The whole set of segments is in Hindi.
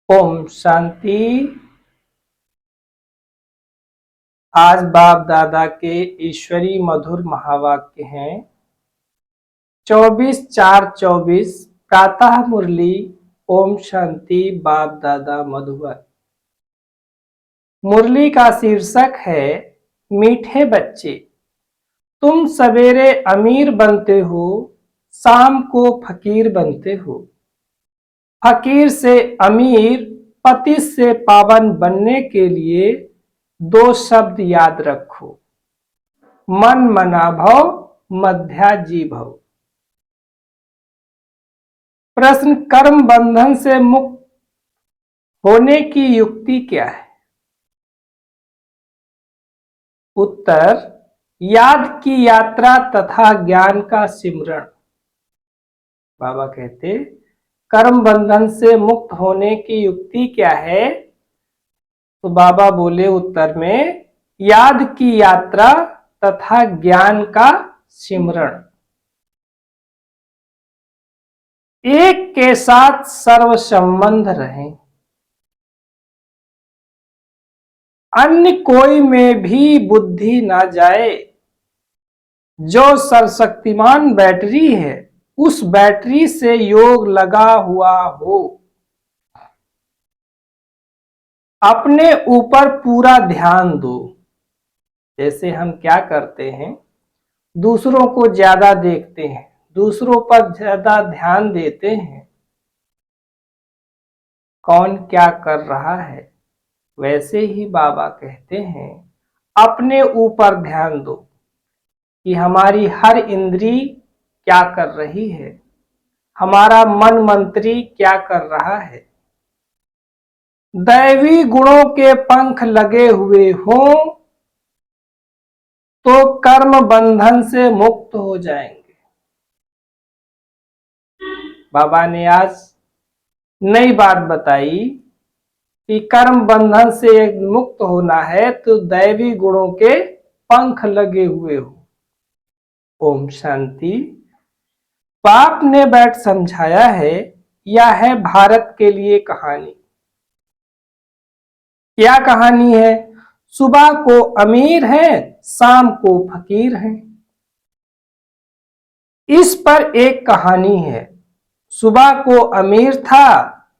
ओम शांति। आज बाप दादा के ईश्वरी मधुर महावाक्य हैं 24/4/24 प्रातः मुरली। ओम शांति। बाप दादा मधुबन। मुरली का शीर्षक है मीठे बच्चे, तुम सवेरे अमीर बनते हो, शाम को फकीर बनते हो। फकीर से अमीर, पति से पावन बनने के लिए दो शब्द याद रखो, मन मना भव, मध्याजी भव। प्रश्न, कर्म बंधन से मुक्त होने की युक्ति क्या है? उत्तर, याद की यात्रा तथा ज्ञान का सिमरण। बाबा कहते, कर्म बंधन से मुक्त होने की युक्ति क्या है? तो बाबा बोले उत्तर में, याद की यात्रा तथा ज्ञान का सिमरण। एक के साथ सर्व संबंध रहें, अन्य कोई में भी बुद्धि ना जाए। जो सर्वशक्तिमान बैटरी है, उस बैटरी से योग लगा हुआ हो। अपने ऊपर पूरा ध्यान दो। जैसे हम क्या करते हैं, दूसरों को ज्यादा देखते हैं, दूसरों पर ज्यादा ध्यान देते हैं, कौन क्या कर रहा है। वैसे ही बाबा कहते हैं, अपने ऊपर ध्यान दो कि हमारी हर इंद्री क्या कर रही है, हमारा मन मंत्री क्या कर रहा है। दैवी गुणों के पंख लगे हुए हों तो कर्म बंधन से मुक्त हो जाएंगे। बाबा ने आज नई बात बताई कि कर्म बंधन से मुक्त होना है तो दैवी गुणों के पंख लगे हुए हो। ओम शांति। बाप ने बैठ समझाया है, यह है भारत के लिए कहानी। क्या कहानी है? सुबह को अमीर हैं, शाम को फकीर हैं। इस पर एक कहानी है। सुबह को अमीर था,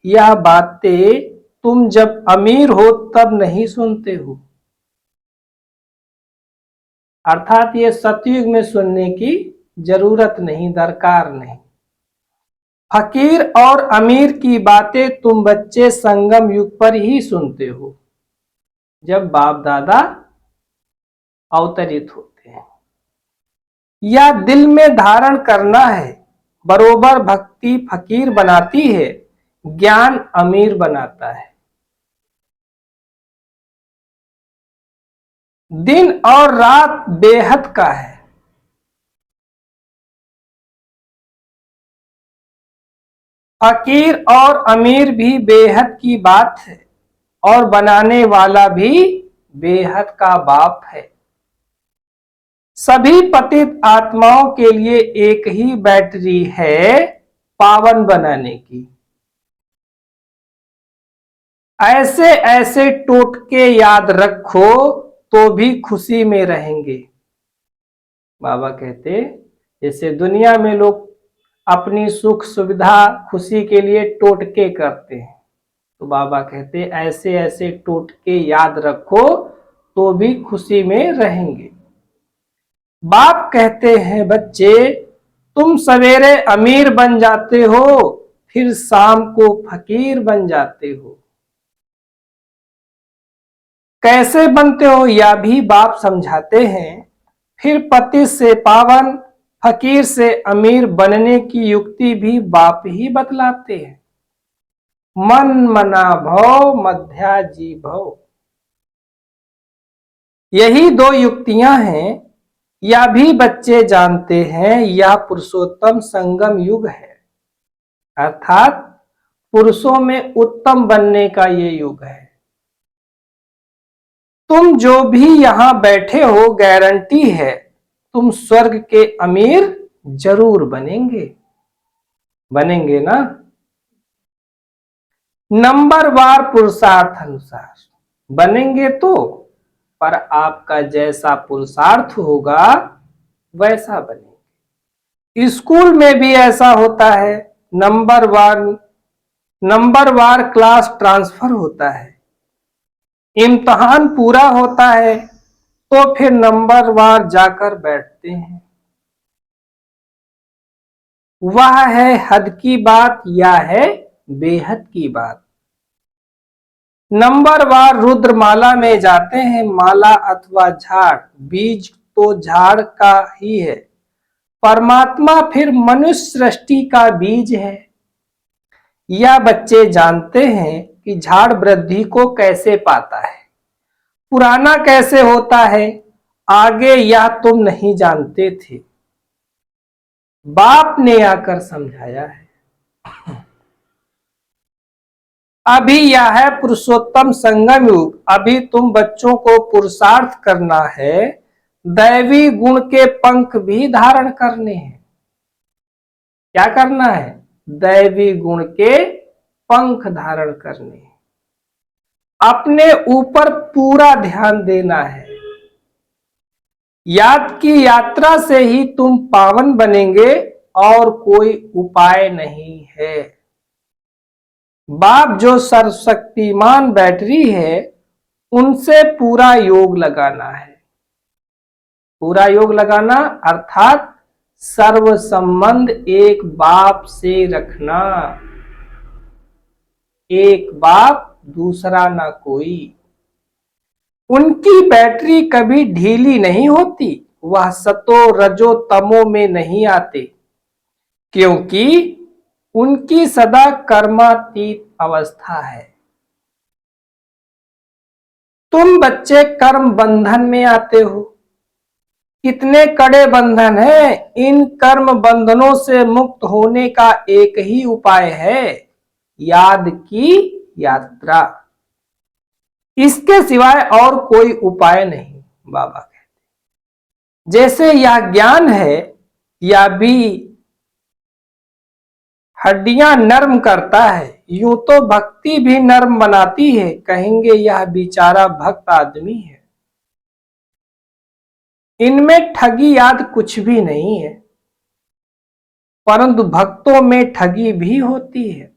यह बातें तुम जब अमीर हो तब नहीं सुनते हो। अर्थात ये सतयुग में सुनने की जरूरत नहीं, दरकार नहीं। फकीर और अमीर की बातें तुम बच्चे संगम युग पर ही सुनते हो, जब बाप दादा अवतरित होते हैं। या दिल में धारण करना है। बरोबर भक्ति फकीर बनाती है, ज्ञान अमीर बनाता है। दिन और रात बेहद का है। फकीर और अमीर भी बेहद की बात है, और बनाने वाला भी बेहद का बाप है। सभी पतित आत्माओं के लिए एक ही बैटरी है, पावन बनाने की। ऐसे ऐसे टोटके याद रखो तो भी खुशी में रहेंगे। बाबा कहते, जैसे दुनिया में लोग अपनी सुख सुविधा खुशी के लिए टोटके करते हैं, तो बाबा कहते ऐसे ऐसे टोटके याद रखो तो भी खुशी में रहेंगे। बाप कहते हैं, बच्चे तुम सवेरे अमीर बन जाते हो, फिर शाम को फकीर बन जाते हो। कैसे बनते हो यह भी बाप समझाते हैं। फिर पति से पावन, फकीर से अमीर बनने की युक्ति भी बाप ही बतलाते हैं। मन मना भव, मध्याजी भव। यही दो युक्तियां हैं। यह भी बच्चे जानते हैं, यह पुरुषोत्तम संगम युग है। अर्थात पुरुषों में उत्तम बनने का ये युग है। तुम जो भी यहां बैठे हो, गारंटी है तुम स्वर्ग के अमीर जरूर बनेंगे। बनेंगे ना? नंबरवार पुरुषार्थ अनुसार बनेंगे तो, पर आपका जैसा पुरुषार्थ होगा वैसा बनेंगे। स्कूल में भी ऐसा होता है, नंबरवार क्लास ट्रांसफर होता है, इम्तिहान पूरा होता है तो फिर नंबरवार जाकर बैठते हैं। वह है हद की बात या है बेहद की बात। नंबरवार रुद्रमाला में जाते हैं, माला अथवा झाड़, बीज तो झाड़ का ही है, परमात्मा फिर मनुष्य सृष्टि का बीज है। यह बच्चे जानते हैं कि झाड़ वृद्धि को कैसे पाता है, पुराना कैसे होता है, आगे यह तुम नहीं जानते थे, बाप ने आकर समझाया है। अभी यह है पुरुषोत्तम संगम युग, अभी तुम बच्चों को पुरुषार्थ करना है, दैवी गुण के पंख भी धारण करने हैं। क्या करना है? दैवी गुण के पंख धारण करने हैं, अपने ऊपर पूरा ध्यान देना है। याद की यात्रा से ही तुम पावन बनेंगे और कोई उपाय नहीं है। बाप जो सर्वशक्तिमान बैटरी है उनसे पूरा योग लगाना है। पूरा योग लगाना अर्थात सर्व संबंध एक बाप से रखना, एक बाप दूसरा ना कोई। उनकी बैटरी कभी ढीली नहीं होती, वह सतो रजो तमो में नहीं आते, क्योंकि उनकी सदा कर्मातीत अवस्था है। तुम बच्चे कर्म बंधन में आते हो, कितने कड़े बंधन हैं। इन कर्म बंधनों से मुक्त होने का एक ही उपाय है, याद की यात्रा। इसके सिवाय और कोई उपाय नहीं, बाबा कहते। जैसे यह ज्ञान है, यह भी हड्डियां नर्म करता है, यूं तो भक्ति भी नर्म बनाती है। कहेंगे यह बेचारा भक्त आदमी है। इनमें ठगी याद कुछ भी नहीं है, परंतु भक्तों में ठगी भी होती है।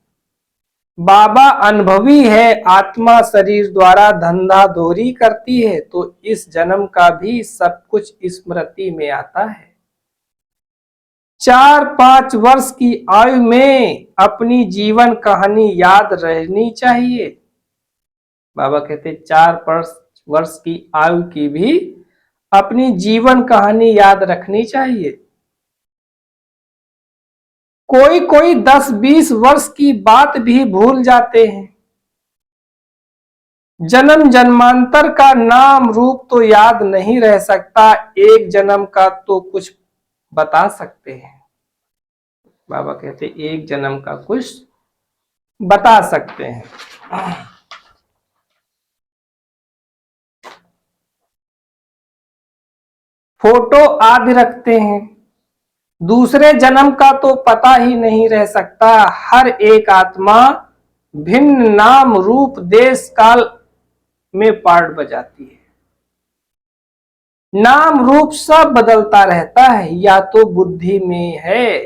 बाबा अनुभवी है, आत्मा शरीर द्वारा धंधा दोरी करती है, तो इस जन्म का भी सब कुछ स्मृति में आता है। 4-5 वर्ष की आयु में अपनी जीवन कहानी याद रहनी चाहिए। बाबा कहते 4-5 वर्ष की आयु की भी अपनी जीवन कहानी याद रखनी चाहिए। कोई कोई 10-20 वर्ष की बात भी भूल जाते हैं। जन्म जन्मांतर का नाम रूप तो याद नहीं रह सकता, एक जन्म का तो कुछ बता सकते हैं। बाबा कहते एक जन्म का कुछ बता सकते हैं। फोटो आदि रखते हैं, दूसरे जन्म का तो पता ही नहीं रह सकता। हर एक आत्मा भिन्न नाम रूप देश काल में पार्ट बजाती है, नाम रूप सब बदलता रहता है, या तो बुद्धि में है।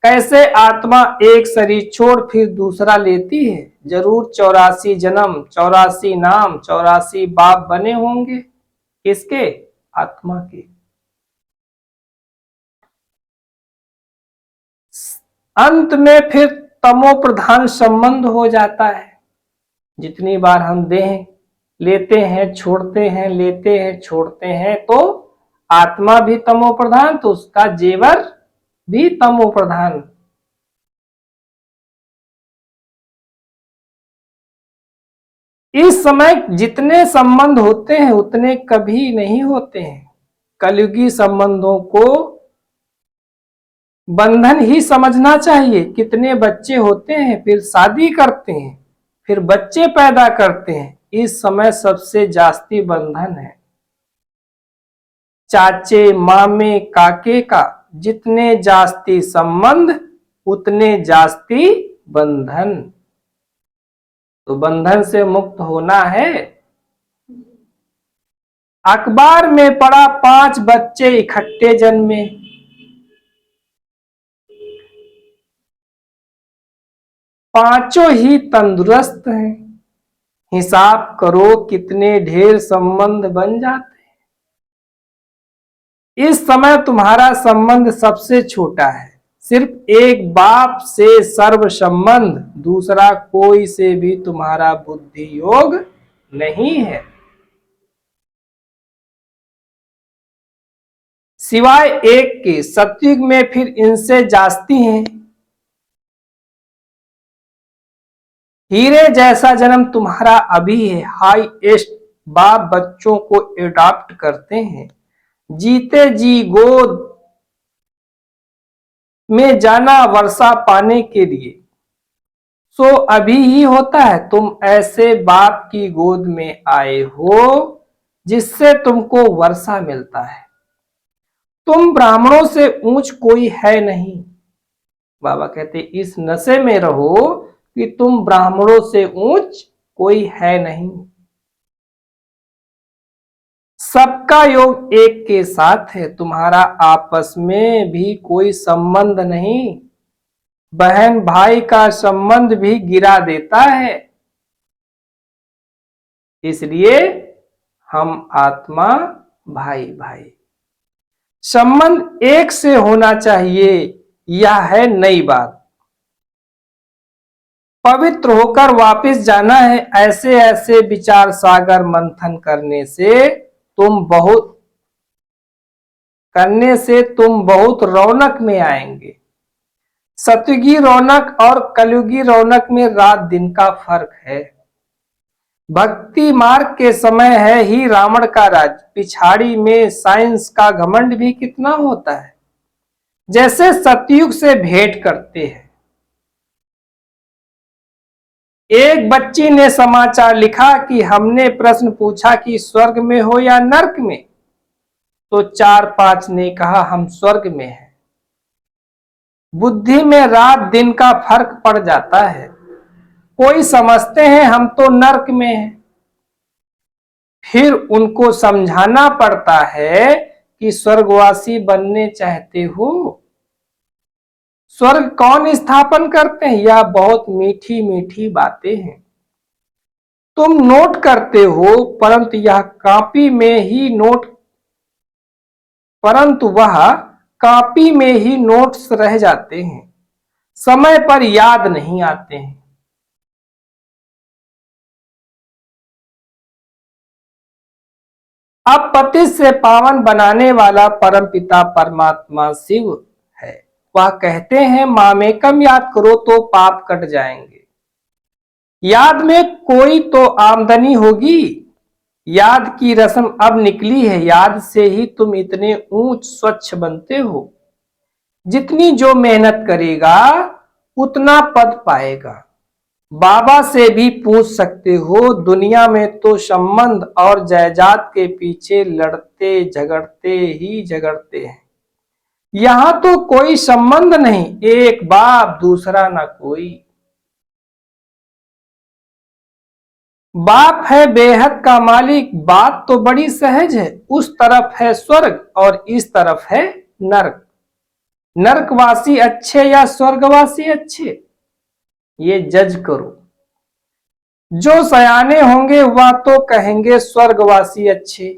कैसे आत्मा एक शरीर छोड़ फिर दूसरा लेती है, जरूर 84 जन्म, 84 नाम, 84 बाप बने होंगे। किसके? आत्मा के। अंत में फिर तमो प्रधान संबंध हो जाता है। जितनी बार हम देह लेते हैं छोड़ते हैं, लेते हैं छोड़ते हैं, तो आत्मा भी तमो प्रधान, तो उसका जेवर भी तमो प्रधान। इस समय जितने संबंध होते हैं उतने कभी नहीं होते हैं। कलयुगी संबंधों को बंधन ही समझना चाहिए। कितने बच्चे होते हैं, फिर शादी करते हैं, फिर बच्चे पैदा करते हैं। इस समय सबसे जास्ती बंधन है। चाचे मामे काके का जितने जास्ती संबंध उतने जास्ती बंधन। तो बंधन से मुक्त होना है। अखबार में पढ़ा 5 बच्चे इकट्ठे जन्मे, पांचों ही तंदुरुस्त हैं। हिसाब करो कितने ढेर संबंध बन जाते। इस समय तुम्हारा संबंध सबसे छोटा है, सिर्फ एक बाप से सर्व संबंध, दूसरा कोई से भी तुम्हारा बुद्धि योग नहीं है, सिवाय एक के। सत्युग में फिर इनसे जास्ती हैं। हीरे जैसा जन्म तुम्हारा अभी है, हाईएस्ट। बाप बच्चों को एडॉप्ट करते हैं, जीते जी गोद में जाना वर्षा पाने के लिए। सो अभी ही होता है, तुम ऐसे बाप की गोद में आए हो जिससे तुमको वर्षा मिलता है। तुम ब्राह्मणों से ऊंच कोई है नहीं। बाबा कहते इस नशे में रहो कि तुम ब्राह्मणों से ऊंच कोई है नहीं। सबका योग एक के साथ है, तुम्हारा आपस में भी कोई संबंध नहीं। बहन भाई का संबंध भी गिरा देता है, इसलिए हम आत्मा भाई भाई। संबंध एक से होना चाहिए, यह है नई बात। पवित्र होकर वापस जाना है, ऐसे ऐसे विचार सागर मंथन करने से तुम बहुत रौनक में आएंगे। सतयुगी रौनक और कलयुगी रौनक में रात दिन का फर्क है। भक्ति मार्ग के समय है ही रावण का राज, पिछाड़ी में साइंस का घमंड भी कितना होता है। जैसे सतयुग से भेंट करते हैं। एक बच्ची ने समाचार लिखा कि हमने प्रश्न पूछा कि स्वर्ग में हो या नरक में, तो 4-5 ने कहा हम स्वर्ग में हैं। बुद्धि में रात दिन का फर्क पड़ जाता है। कोई समझते हैं हम तो नरक में हैं, फिर उनको समझाना पड़ता है कि स्वर्गवासी बनने चाहते हो। स्वर्ग कौन स्थापन करते हैं, यह बहुत मीठी मीठी बातें हैं। तुम नोट करते हो परंतु यह कॉपी में ही नोट परंतु वह कॉपी में ही नोट्स रह जाते हैं, समय पर याद नहीं आते हैं। अब पति से पावन बनाने वाला परमपिता परमात्मा शिव है। वह कहते हैं मामेकम याद करो तो पाप कट जाएंगे। याद में कोई तो आमदनी होगी। याद की रस्म अब निकली है, याद से ही तुम इतने ऊंच स्वच्छ बनते हो। जितनी जो मेहनत करेगा उतना पद पाएगा। बाबा से भी पूछ सकते हो, दुनिया में तो संबंध और जायदाद के पीछे लड़ते झगड़ते हैं। यहां तो कोई संबंध नहीं, एक बाप दूसरा ना कोई। बाप है बेहद का मालिक, बात तो बड़ी सहज है। उस तरफ है स्वर्ग और इस तरफ है नरक। नरकवासी अच्छे या स्वर्गवासी अच्छे, ये जज करो। जो सयाने होंगे वह तो कहेंगे स्वर्गवासी अच्छे,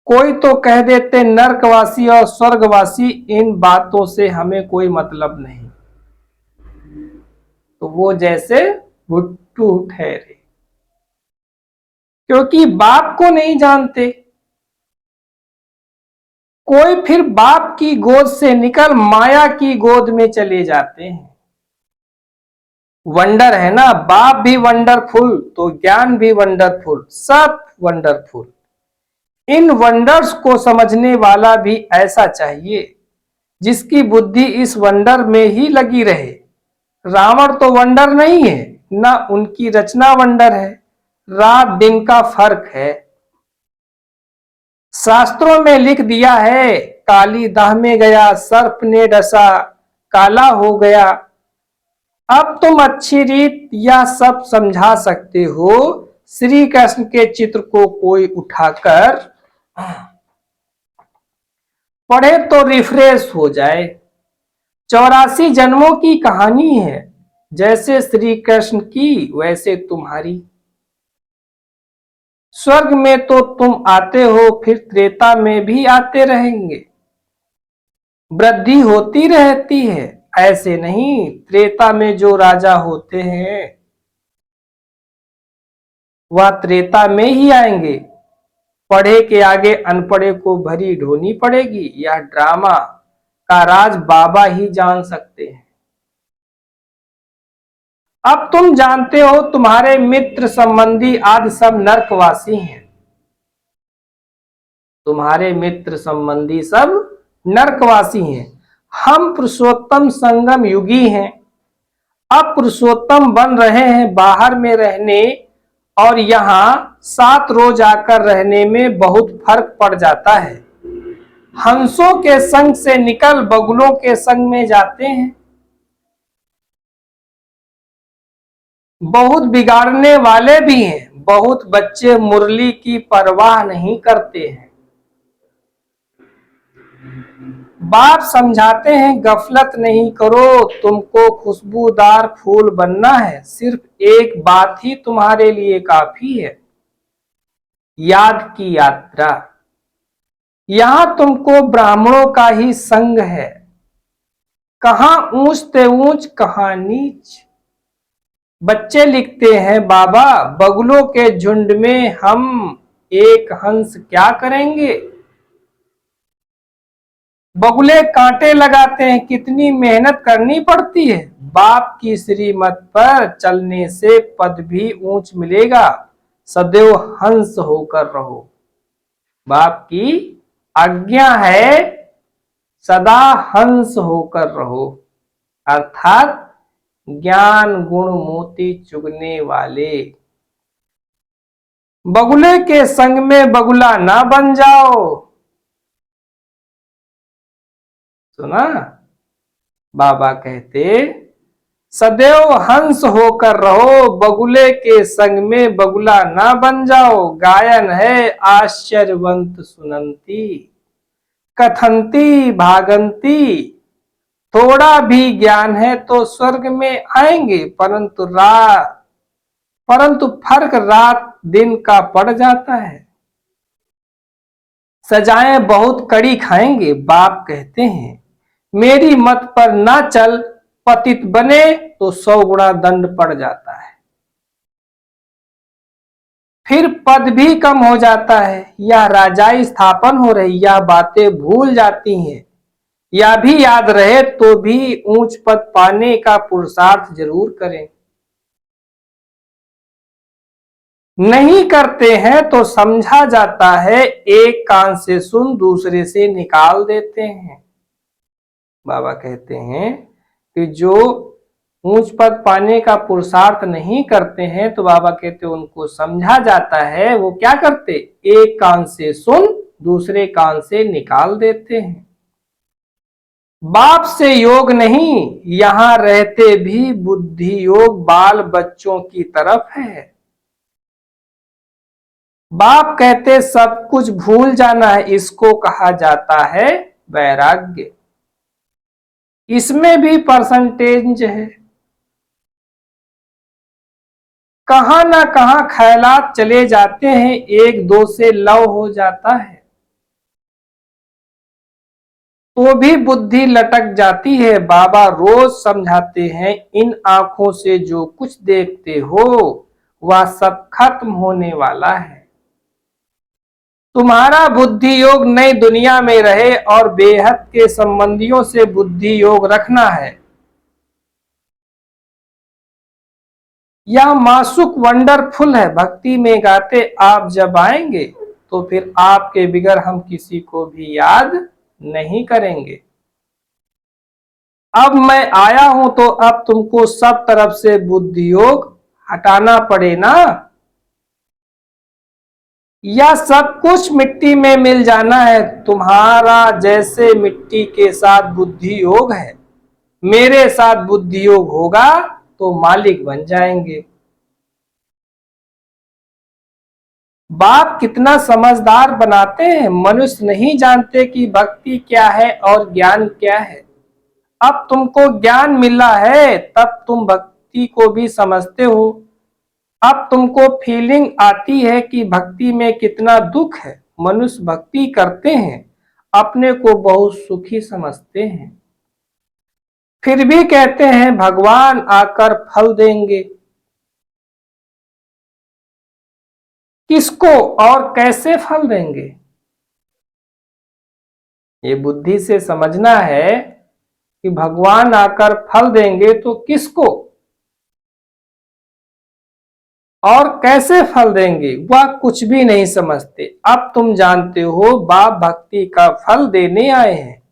कोई तो कह देते नरकवासी और स्वर्गवासी, इन बातों से हमें कोई मतलब नहीं। तो वो जैसे भुट्टू ठहरे, क्योंकि बाप को नहीं जानते। कोई फिर बाप की गोद से निकल माया की गोद में चले जाते हैं। वंडर है ना, बाप भी वंडरफुल तो ज्ञान भी वंडरफुल, सब वंडरफुल। इन वंडर्स को समझने वाला भी ऐसा चाहिए जिसकी बुद्धि इस वंडर में ही लगी रहे। रावण तो वंडर नहीं है, ना उनकी रचना वंडर है। रात दिन का फर्क है। शास्त्रों में लिख दिया है, काली दाह में गया सर्प ने डसा, काला हो गया। अब तुम अच्छी रीत यह सब समझा सकते हो, श्री कृष्ण के चित्र को कोई उठाकर पढ़े तो रिफ्रेश हो जाए। 84 जन्मों की कहानी है, जैसे श्री कृष्ण की वैसे तुम्हारी। स्वर्ग में तो तुम आते हो, फिर त्रेता में भी आते रहेंगे। वृद्धि होती रहती है, ऐसे नहीं। त्रेता में जो राजा होते हैं वह त्रेता में ही आएंगे। पढ़े के आगे अनपढ़े को भरी ढोनी पड़ेगी। यह ड्रामा का राज बाबा ही जान सकते हैं। अब तुम जानते हो, तुम्हारे मित्र संबंधी आदि सब नरकवासी हैं। तुम्हारे मित्र संबंधी सब नरकवासी हैं। हम पुरुषोत्तम संगम युगी हैं। अब पुरुषोत्तम बन रहे हैं। बाहर में रहने और यहाँ 7 रोज आकर रहने में बहुत फर्क पड़ जाता है। हंसों के संग से निकल बगुलों के संग में जाते हैं। बहुत बिगाड़ने वाले भी हैं। बहुत बच्चे मुरली की परवाह नहीं करते हैं। बाप समझाते हैं, गफलत नहीं करो, तुमको खुशबूदार फूल बनना है। सिर्फ एक बात ही तुम्हारे लिए काफी है, याद की यात्रा। यहां तुमको ब्राह्मणों का ही संग है। कहां ऊंच ते ऊंच, कहां नीच। बच्चे लिखते हैं, बाबा बगुलों के झुंड में हम एक हंस क्या करेंगे। बगुले कांटे लगाते हैं, कितनी मेहनत करनी पड़ती है। बाप की श्रीमत पर चलने से पद भी ऊंच मिलेगा। सदैव हंस होकर रहो। बाप की आज्ञा है, सदा हंस होकर रहो। अर्थात ज्ञान गुण मोती चुगने वाले। बगुले के संग में बगुला ना बन जाओ। सुना, बाबा कहते सदैव हंस होकर रहो, बगुले के संग में बगुला ना बन जाओ। गायन है आश्चर्यवंत सुनंती, कथंती भागंती। थोड़ा भी ज्ञान है तो स्वर्ग में आएंगे, परंतु फर्क रात दिन का पड़ जाता है। सजाएं बहुत कड़ी खाएंगे। बाप कहते हैं, मेरी मत पर ना चल, पतित बने तो 100 गुना दंड पड़ जाता है। फिर पद भी कम हो जाता है। यह राजाई स्थापन हो रही, यह बातें भूल जाती हैं। यह भी याद रहे तो भी ऊंच पद पाने का पुरुषार्थ जरूर करें। नहीं करते हैं तो समझा जाता है, एक कान से सुन दूसरे से निकाल देते हैं। बाबा कहते हैं कि जो ऊंच पद पाने का पुरुषार्थ नहीं करते हैं तो बाबा कहते हैं उनको समझा जाता है, वो क्या करते, एक कान से सुन दूसरे कान से निकाल देते हैं। बाप से योग नहीं, यहां रहते भी बुद्धि योग बाल बच्चों की तरफ है। बाप कहते सब कुछ भूल जाना है, इसको कहा जाता है वैराग्य। इसमें भी परसेंटेज है। कहां ना कहां ख्यालात चले जाते हैं, 1-2 से लव हो जाता है तो भी बुद्धि लटक जाती है। बाबा रोज समझाते हैं, इन आंखों से जो कुछ देखते हो वह सब खत्म होने वाला है। तुम्हारा बुद्धि योग नई दुनिया में रहे और बेहद के संबंधियों से बुद्धि योग रखना है। यह मासुक वंडरफुल है। भक्ति में गाते आप जब आएंगे तो फिर आपके बिगर हम किसी को भी याद नहीं करेंगे। अब मैं आया हूं तो अब तुमको सब तरफ से बुद्धि योग हटाना पड़े ना। यह सब कुछ मिट्टी में मिल जाना है। तुम्हारा जैसे मिट्टी के साथ बुद्धि योग है, मेरे साथ बुद्धि योग होगा तो मालिक बन जाएंगे। बाप कितना समझदार बनाते हैं। मनुष्य नहीं जानते कि भक्ति क्या है और ज्ञान क्या है। अब तुमको ज्ञान मिला है तब तुम भक्ति को भी समझते हो। अब तुमको फीलिंग आती है कि भक्ति में कितना दुख है। मनुष्य भक्ति करते हैं, अपने को बहुत सुखी समझते हैं, फिर भी कहते हैं भगवान आकर फल देंगे। किसको और कैसे फल देंगे, ये बुद्धि से समझना है कि भगवान आकर फल देंगे तो किसको और कैसे फल देंगे, वह कुछ भी नहीं समझते। अब तुम जानते हो बाप भक्ति का फल देने आए हैं।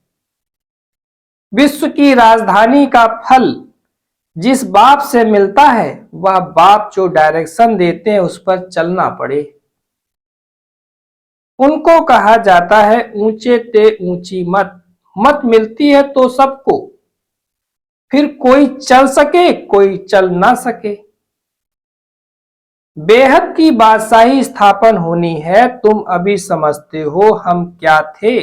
विश्व की राजधानी का फल जिस बाप से मिलता है, वह बाप जो डायरेक्शन देते हैं उस पर चलना पड़े। उनको कहा जाता है ऊंचे ते ऊंची मत। मत मिलती है तो सबको, फिर कोई चल सके कोई चल ना सके। बेहद की बादशाही स्थापन होनी है। तुम अभी समझते हो हम क्या थे,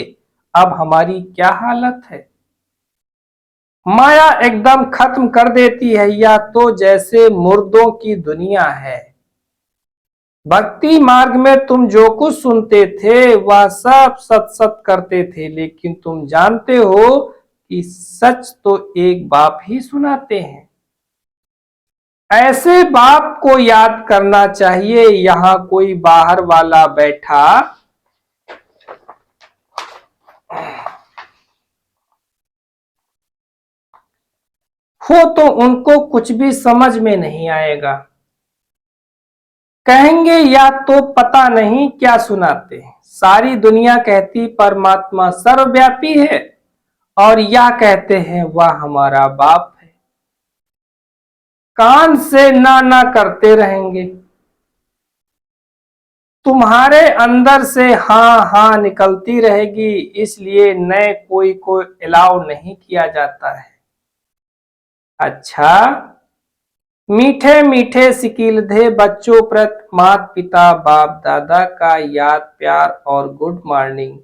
अब हमारी क्या हालत है। माया एकदम खत्म कर देती है, या तो जैसे मुर्दों की दुनिया है। भक्ति मार्ग में तुम जो कुछ सुनते थे वह सब सत सत करते थे, लेकिन तुम जानते हो कि सच तो एक बाप ही सुनाते हैं। ऐसे बाप को याद करना चाहिए। यहां कोई बाहर वाला बैठा हो तो उनको कुछ भी समझ में नहीं आएगा। कहेंगे या तो पता नहीं क्या सुनाते हैं। सारी दुनिया कहती परमात्मा सर्वव्यापी है, और यह कहते हैं वह हमारा बाप है। कान से ना ना करते रहेंगे। तुम्हारे अंदर से हाँ हाँ निकलती रहेगी, इसलिए नए कोई को अलाउ नहीं किया जाता है। अच्छा, मीठे मीठे सिकीलधे बच्चों प्रति माता पिता बाप दादा का याद प्यार और गुड मॉर्निंग।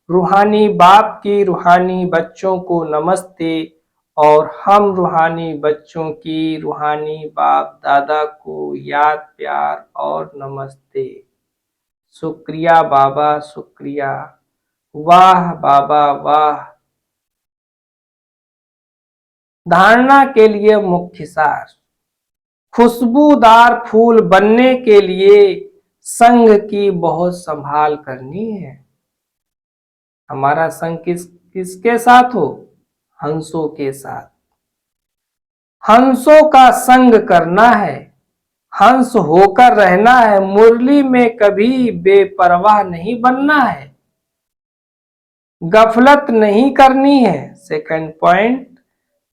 रूहानी बाप की रूहानी बच्चों को नमस्ते, और हम रूहानी बच्चों की रूहानी बाप दादा को याद प्यार और नमस्ते। शुक्रिया बाबा शुक्रिया, वाह बाबा वाह। धारणा के लिए मुख्य सार। खुशबूदार फूल बनने के लिए संग की बहुत संभाल करनी है। हमारा संग किसके साथ हो, हंसों के साथ। हंसों का संग करना है, हंस होकर रहना है। मुरली में कभी बेपरवाह नहीं बनना है, गफलत नहीं करनी है। सेकंड पॉइंट,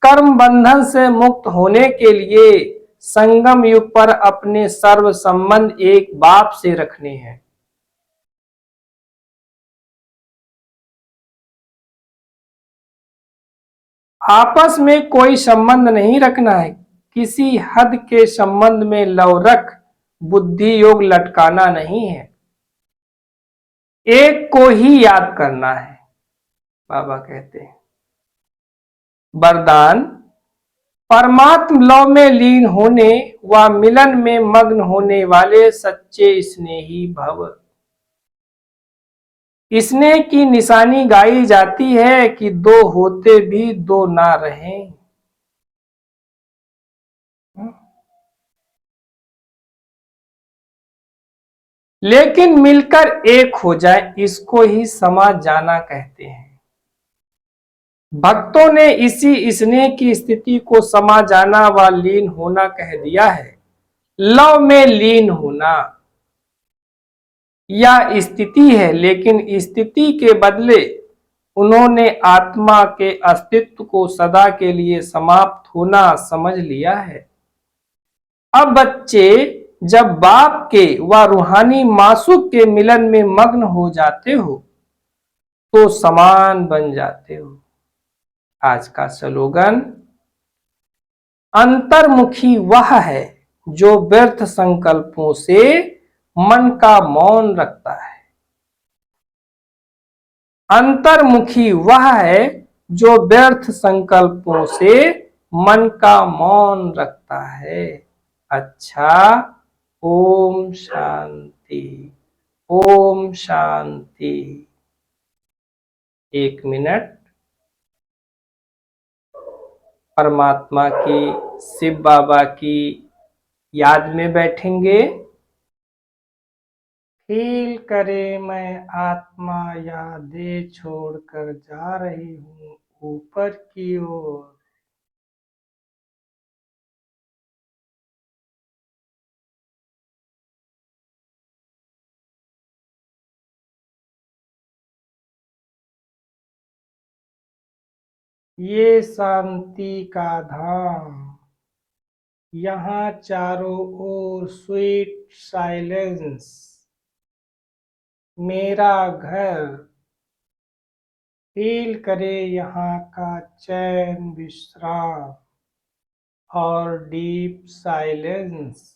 कर्म बंधन से मुक्त होने के लिए संगम युग पर अपने सर्व संबंध एक बाप से रखने हैं। आपस में कोई संबंध नहीं रखना है। किसी हद के संबंध में लव रख बुद्धि योग लटकाना नहीं है। एक को ही याद करना है। बाबा कहते हैं वरदान, परमात्म लव में लीन होने व मिलन में मग्न होने वाले सच्चे स्नेही भव। स्नेह की निशानी गाई जाती है कि दो होते भी दो ना रहें। लेकिन मिलकर एक हो जाए, इसको ही समा जाना कहते हैं। भक्तों ने इसी स्नेह की स्थिति को समा जाना व लीन होना कह दिया है। लव में लीन होना यह स्थिति है, लेकिन स्थिति के बदले उन्होंने आत्मा के अस्तित्व को सदा के लिए समाप्त होना समझ लिया है। अब बच्चे जब बाप के व रूहानी मासूक के मिलन में मग्न हो जाते हो तो समान बन जाते हो। आज का स्लोगन, अंतर्मुखी वह है जो व्यर्थ संकल्पों से मन का मौन रखता है। अंतर्मुखी वह है जो व्यर्थ संकल्पों से मन का मौन रखता है। अच्छा, ओम शांति, ओम शांति। 1 मिनट परमात्मा की, शिव बाबा की याद में बैठेंगे। फील करे मैं आत्मा या देह छोड़कर जा रही हूँ ऊपर की ओर। ये शांति का धाम, यहाँ चारों ओर स्वीट साइलेंस, मेरा घर। फील करे यहाँ का चैन, विश्राम और डीप साइलेंस।